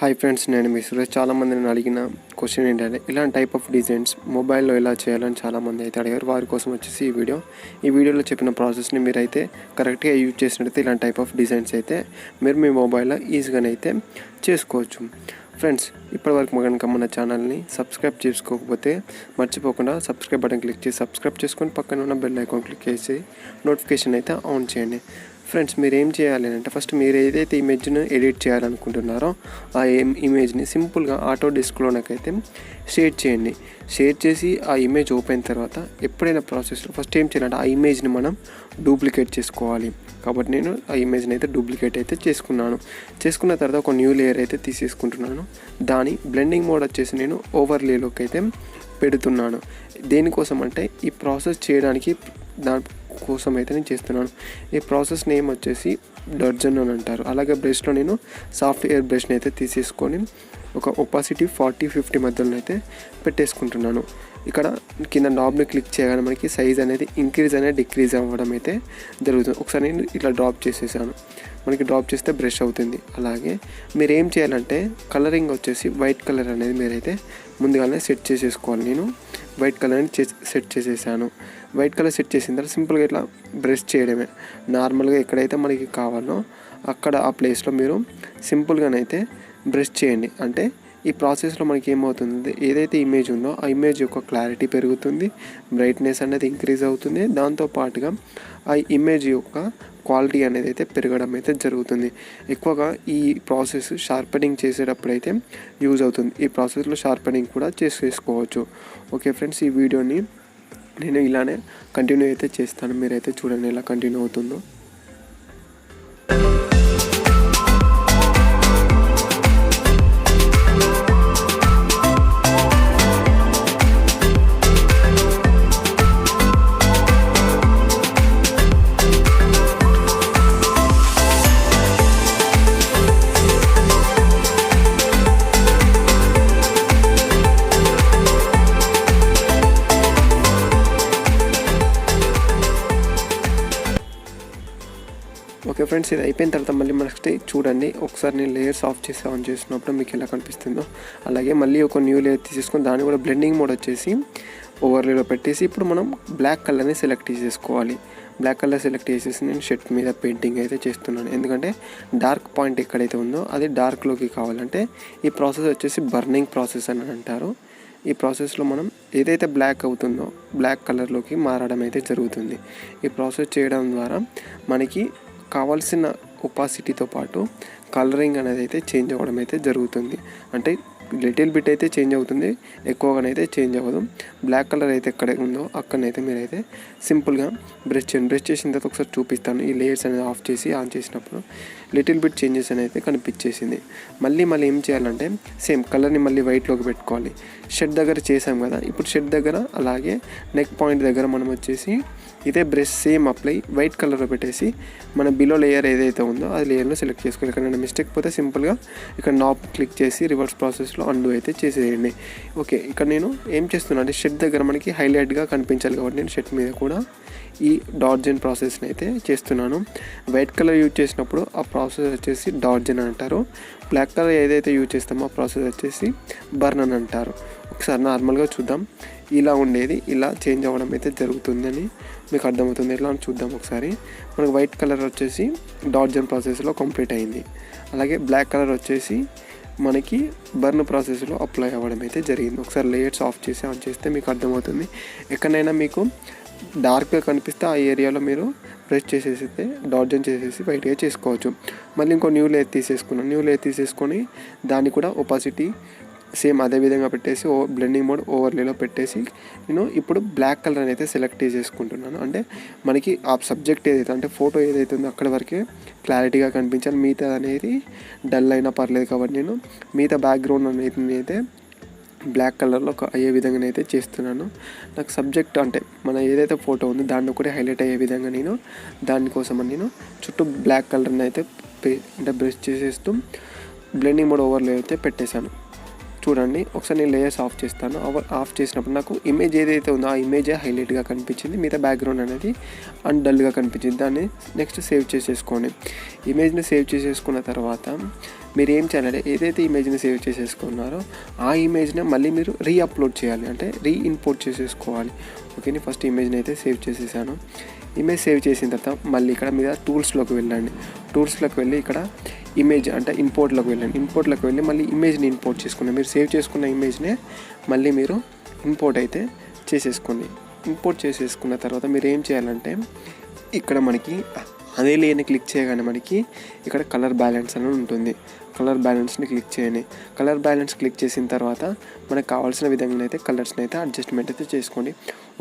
Hi friends, నేను మీ సురేష్. చాలామంది నేను అడిగిన క్వశ్చన్ ఏంటంటే ఇలాంటి టైప్ ఆఫ్ డిజైన్స్ మొబైల్లో ఎలా చేయాలని చాలామంది అయితే అడిగారు. వారి కోసం వచ్చేసి ఈ వీడియోలో చెప్పిన ప్రాసెస్ని మీరైతే కరెక్ట్గా యూజ్ చేసినట్టయితే ఇలాంటి టైప్ ఆఫ్ డిజైన్స్ అయితే మీరు మీ మొబైల్లో ఈజీగానైతే చేసుకోవచ్చు. ఫ్రెండ్స్, ఇప్పటివరకు కనుక మన ఛానల్ని సబ్స్క్రైబ్ చేసుకోకపోతే మర్చిపోకుండా సబ్స్క్రైబ్ బటన్ క్లిక్ చేసి సబ్స్క్రైబ్ చేసుకొని పక్కన ఉన్న బెల్ ఐకాన్ క్లిక్ చేసి నోటిఫికేషన్ అయితే ఆన్ చేయండి. ఫ్రెండ్స్, మీరు ఏం చేయాలి అంటే ఫస్ట్ మీరు ఏదైతే ఇమేజ్ను ఎడిట్ చేయాలనుకుంటున్నారో ఆ ఇమేజ్ని సింపుల్గా ఆటో డెస్క్లోనకైతే షేర్ చేయండి. షేర్ చేసి ఆ ఇమేజ్ ఓపెన్ తర్వాత ఎప్పుడైనా ప్రాసెస్లో ఫస్ట్ ఏం చేయాలంటే ఆ ఇమేజ్ని మనం డూప్లికేట్ చేసుకోవాలి. కాబట్టి నేను ఆ ఇమేజ్ని అయితే డూప్లికేట్ అయితే చేసుకున్న తర్వాత ఒక న్యూ లేయర్ అయితే తీసేసుకుంటున్నాను. దాని బ్లెండింగ్ మోడ్ వచ్చేసి నేను ఓవర్లేలోకి అయితే పెడుతున్నాను. దేనికోసం అంటే ఈ ప్రాసెస్ చేయడానికి కోసం అయితే నేను చేస్తున్నాను. ఈ ప్రాసెస్ నేమ్ వచ్చేసి డర్జన్ అని అంటారు. అలాగే బ్రష్లో నేను సాఫ్ట్వేర్ బ్రష్ని అయితే తీసేసుకొని ఒక ఒపాసిటీ 40-50 మధ్యలో అయితే పెట్టేసుకుంటున్నాను. ఇక్కడ కింద నాబ్ని క్లిక్ చేయగానే మనకి సైజ్ అనేది ఇంక్రీజ్ అనేది డిక్రీజ్ అవ్వడం అయితే జరుగుతుంది. ఒకసారి నేను ఇట్లా డ్రాప్ చేసేసాను. మనకి డ్రాప్ చేస్తే బ్రష్ అవుతుంది. అలాగే మీరు ఏం చేయాలంటే కలరింగ్ వచ్చేసి వైట్ కలర్ అనేది మీరైతే ముందుగానే సెట్ చేసేసుకోవాలి. నేను వైట్ కలర్ని సెట్ చేసేసాను. వైట్ కలర్ సెట్ చేసిన తర్వాత సింపుల్గా ఇట్లా బ్రష్ చేయడమే. నార్మల్గా ఎక్కడైతే మనకి కావాలో అక్కడ ఆ ప్లేస్లో మీరు సింపుల్గానైతే బ్రష్ చేయండి. అంటే ఈ ప్రాసెస్లో మనకి ఏమవుతుంది, ఏదైతే ఇమేజ్ ఉందో ఆ ఇమేజ్ యొక్క క్లారిటీ పెరుగుతుంది, బ్రైట్నెస్ అనేది ఇంక్రీజ్ అవుతుంది. దాంతోపాటుగా ఆ ఇమేజ్ యొక్క క్వాలిటీ అనేది అయితే పెరగడం అయితే జరుగుతుంది. ఎక్కువగా ఈ ప్రాసెస్ షార్పెనింగ్ చేసేటప్పుడు అయితే యూజ్ అవుతుంది. ఈ ప్రాసెస్లో షార్పెనింగ్ కూడా చేసుకోవచ్చు. ఓకే ఫ్రెండ్స్, ఈ వీడియోని నేను ఇలానే కంటిన్యూ అయితే చేస్తాను. మీరైతే చూడండి ఎలా కంటిన్యూ అవుతుందో. ఓకే ఫ్రెండ్స్, ఇది అయిపోయిన తర్వాత మళ్ళీ మనకి చూడండి, ఒకసారి నేను లేయర్స్ ఆఫ్ చేసి ఆన్ చేసినప్పుడు మీకు ఎలా కనిపిస్తుందో అలాగే మళ్ళీ ఒక న్యూ లేయర్ తీసేసుకొని దాన్ని కూడా బ్లెండింగ్ మోడ్ వచ్చేసి ఓవర్లేలో పెట్టేసి ఇప్పుడు మనం బ్లాక్ కలర్ని సెలెక్ట్ చేసేసుకోవాలి. బ్లాక్ కలర్ సెలెక్ట్ చేసేసి నేను షర్ట్ మీద పెయింటింగ్ అయితే చేస్తున్నాను. ఎందుకంటే డార్క్ పాయింట్ ఎక్కడైతే ఉందో అది డార్క్లోకి కావాలంటే ఈ ప్రాసెస్ వచ్చేసి బర్నింగ్ ప్రాసెస్ అని అంటారు. ఈ ప్రాసెస్లో మనం ఏదైతే బ్లాక్ అవుతుందో బ్లాక్ కలర్లోకి మారడం అయితే జరుగుతుంది. ఈ ప్రాసెస్ చేయడం ద్వారా మనకి కావాల్సిన ఒపాసిటీతో పాటు కలరింగ్ అనేది అయితే చేంజ్ అవ్వడం అయితే జరుగుతుంది. అంటే లిటిల్ బిట్ అయితే చేంజ్ అవుతుంది, ఎక్కువగానైతే చేంజ్ అవ్వదు. బ్లాక్ కలర్ అయితే ఎక్కడ ఉందో అక్కడనైతే మీరైతే సింపుల్గా బ్రష్ చేసిన తర్వాత ఒకసారి చూపిస్తాను. ఈ లేయర్స్ అనేది ఆఫ్ చేసి ఆన్ చేసినప్పుడు లిటిల్ బిట్ చేంజెస్ అనేది అయితే కనిపించేసింది. మళ్ళీ ఏం చేయాలంటే సేమ్ కలర్ని మళ్ళీ వైట్లోకి పెట్టుకోవాలి. షర్ట్ దగ్గర చేసాం కదా, ఇప్పుడు షర్ట్ దగ్గర అలాగే నెక్ పాయింట్ దగ్గర మనం వచ్చేసి ఇదే బ్రష్ సేమ్ అప్లై వైట్ కలర్లో పెట్టేసి మన బిలో లేయర్ ఏదైతే ఉందో అది లేయర్లో సెలెక్ట్ చేసుకోవాలి. ఇక్కడ మిస్టేక్ పోతే సింపుల్గా ఇక్కడ నాబ్ క్లిక్ చేసి రివర్స్ ప్రాసెస్లో అండు అయితే చేసేయండి. ఓకే, ఇక్కడ నేను ఏం చేస్తున్నాను అంటే షర్ట్ దగ్గర మనకి హైలైట్గా కనిపించాలి కాబట్టి నేను షర్ట్ మీద కూడా ఈ డార్జన్ ప్రాసెస్ని అయితే చేస్తున్నాను. వైట్ కలర్ యూజ్ చేసినప్పుడు ఆ ప్రాసెస్ వచ్చేసి డార్జన్ అంటారు. బ్లాక్ కలర్ ఏదైతే యూజ్ చేస్తామో ఆ ప్రాసెస్ వచ్చేసి బర్న్ అని అంటారు. ఒకసారి నార్మల్గా చూద్దాం. ఇలా ఉండేది ఇలా చేంజ్ అవ్వడం అయితే జరుగుతుందని మీకు అర్థమవుతుంది. ఎట్లా చూద్దాం ఒకసారి. మనకు వైట్ కలర్ వచ్చేసి డార్జన్ ప్రాసెస్లో కంప్లీట్ అయింది. అలాగే బ్లాక్ కలర్ వచ్చేసి మనకి బర్న్ ప్రాసెస్లో అప్లై అవ్వడం అయితే జరిగింది. ఒకసారి లేయర్స్ ఆఫ్ చేసి ఆన్ చేస్తే మీకు అర్థమవుతుంది. ఎక్కడైనా మీకు డార్క్గా కనిపిస్తే ఆ ఏరియాలో మీరు బ్రష్ చేసేసి డార్జన్ చేసేసి వైట్గా చేసుకోవచ్చు. మళ్ళీ ఇంకో న్యూ లేయర్ తీసేసుకొని దాన్ని కూడా ఒపాసిటీ సేమ్ అదే విధంగా పెట్టేసి బ్లెండింగ్ మోడ్ ఓవర్లేలో పెట్టేసి నేను ఇప్పుడు బ్లాక్ కలర్ అయితే సెలెక్ట్ చేసుకుంటున్నాను. అంటే మనకి ఆ సబ్జెక్ట్ ఏదైతే అంటే ఫోటో ఏదైతే ఉందో అక్కడ వరకే క్లారిటీగా కనిపించాలి. మిగతా అనేది డల్ అయినా పర్లేదు కాబట్టి నేను మిగతా బ్యాక్గ్రౌండ్ అనేది అయితే బ్లాక్ కలర్లో అయ్యే విధంగానైతే చేస్తున్నాను. నాకు సబ్జెక్ట్ అంటే మన ఏదైతే ఫోటో ఉందో దాన్ని ఒకటి హైలైట్ అయ్యే విధంగా నేను దానికోసమని నేను చుట్టూ బ్లాక్ కలర్ని అయితే అంటే బ్రష్ చేసేస్తూ బ్లెండింగ్ మోడ్ ఓవర్లే అయితే పెట్టేశాను. చూడండి ఒకసారి నేను లేయర్స్ ఆఫ్ చేస్తాను. ఆఫ్ చేసినప్పుడు నాకు ఇమేజ్ ఏదైతే ఉందో ఆ ఇమేజే హైలైట్గా కనిపించింది, మిగతా బ్యాక్గ్రౌండ్ అనేది డల్గా కనిపించింది. దాన్ని నెక్స్ట్ సేవ్ చేసేసుకోండి. ఇమేజ్ని సేవ్ చేసేసుకున్న తర్వాత మీరు ఏం చేయాలంటే ఏదైతే ఇమేజ్ని సేవ్ చేసేసుకున్నారో ఆ ఇమేజ్ని మళ్ళీ మీరు అప్లోడ్ చేయాలి, అంటే ఇంపోర్ట్ చేసేసుకోవాలి. ఓకే, ఫస్ట్ ఇమేజ్ని అయితే సేవ్ చేసేసాను. ఇమేజ్ సేవ్ చేసిన తర్వాత మళ్ళీ ఇక్కడ మీద టూల్స్లోకి వెళ్ళండి. టూల్స్లోకి వెళ్ళి ఇక్కడ ఇమేజ్ అంటే ఇంపోర్ట్లోకి వెళ్ళండి. ఇంపోర్ట్లోకి వెళ్ళి మళ్ళీ ఇమేజ్ని ఇంపోర్ట్ చేసుకుని మీరు సేవ్ చేసుకున్న ఇమేజ్నే మళ్ళీ మీరు ఇంపోర్ట్ అయితే చేసేసుకోండి. ఇంపోర్ట్ చేసేసుకున్న తర్వాత మీరు ఏం చేయాలంటే ఇక్కడ మనకి అదే లేని క్లిక్ చేయగానే మనకి ఇక్కడ కలర్ బ్యాలెన్స్ అని ఉంటుంది. కలర్ బ్యాలెన్స్ని క్లిక్ చేయండి. కలర్ బ్యాలెన్స్ క్లిక్ చేసిన తర్వాత మనకు కావాల్సిన విధంగా అయితే కలర్స్ని అయితే అడ్జస్ట్మెంట్ అయితే చేసుకోండి.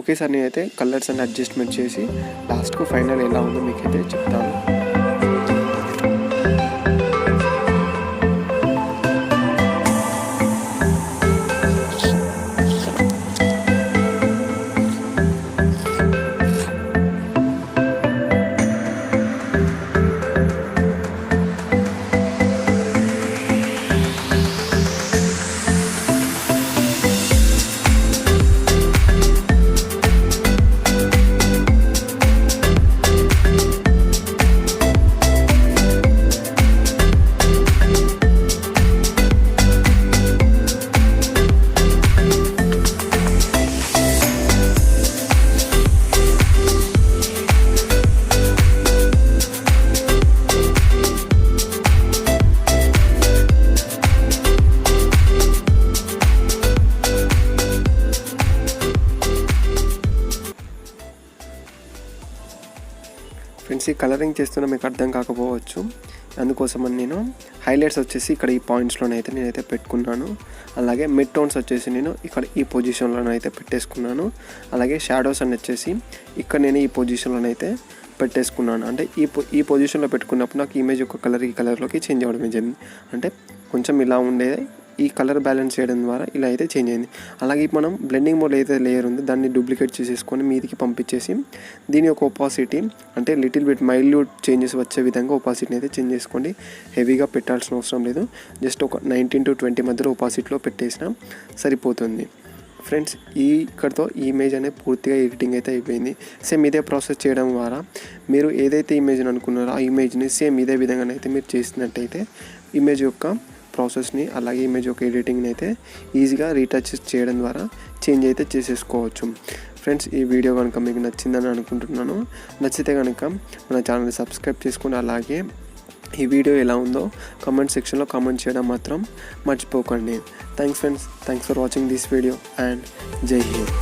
ఒకేసారి నేనైతే కలర్స్ అన్ని అడ్జస్ట్మెంట్ చేసి లాస్ట్కు ఫైనల్ ఎలా ఉందో మీకైతే చెప్తాను. ఫ్రెండ్స్, ఈ కలరింగ్ చేస్తున్నా మీకు అర్థం కాకపోవచ్చు, అందుకోసమని నేను హైలైట్స్ వచ్చేసి ఇక్కడ ఈ పాయింట్స్లోనైతే నేనైతే పెట్టుకున్నాను. అలాగే మిడ్ టోన్స్ వచ్చేసి నేను ఇక్కడ ఈ పొజిషన్లోనైతే పెట్టేసుకున్నాను. అలాగే షాడోస్ అని వచ్చేసి ఇక్కడ నేను ఈ పొజిషన్లోనైతే పెట్టేసుకున్నాను. అంటే ఈ పొజిషన్లో పెట్టుకున్నప్పుడు నాకు ఇమేజ్ యొక్క కలర్ ఈ కలర్లోకి చేంజ్ అవ్వడం జరిగింది. అంటే కొంచెం ఇలా ఉండేది, ఈ కలర్ బ్యాలెన్స్ చేయడం ద్వారా ఇలా అయితే చేంజ్ అయింది. అలాగే మనం బ్లెండింగ్ మోడ్ అయితే లేయర్ ఉందో దాన్ని డూప్లికేట్ చేసేసుకొని మీదికి పంపించేసి దీని యొక్క ఒపాసిటీ అంటే లిటిల్ బిట్ మైల్యూట్ చేంజెస్ వచ్చే విధంగా ఒపాసిటీని అయితే చేంజ్ చేసుకోండి. హెవీగా పెట్టాల్సిన అవసరం లేదు, జస్ట్ ఒక 19 to 20 మధ్యలో ఒపాసిటీలో పెట్టేసినా సరిపోతుంది. ఫ్రెండ్స్, ఇక్కడతో ఈ ఇమేజ్ అనేది పూర్తిగా ఎడిటింగ్ అయితే అయిపోయింది. సేమ్ ఇదే ప్రాసెస్ చేయడం ద్వారా మీరు ఏదైతే ఇమేజ్ని అనుకున్నారో ఆ ఇమేజ్ని సేమ్ ఇదే విధంగా అయితే మీరు చేసినట్టయితే ఇమేజ్ యొక్క ప్రాసెస్ని అలాగే ఇమేజ్ యొక్క ఎడిటింగ్ని అయితే ఈజీగా రీటచ్ చేయడం ద్వారా చేంజ్ అయితే చేసేసుకోవచ్చు. ఫ్రెండ్స్, ఈ వీడియో కనుక మీకు నచ్చిందని అనుకుంటున్నాను. నచ్చితే కనుక మన ఛానల్ని సబ్స్క్రైబ్ చేసుకుని అలాగే ఈ వీడియో ఎలా ఉందో కామెంట్ సెక్షన్లో కామెంట్ చేయడం మాత్రం మర్చిపోకండి. Thanks friends, thanks for watching this video and జై హింద్.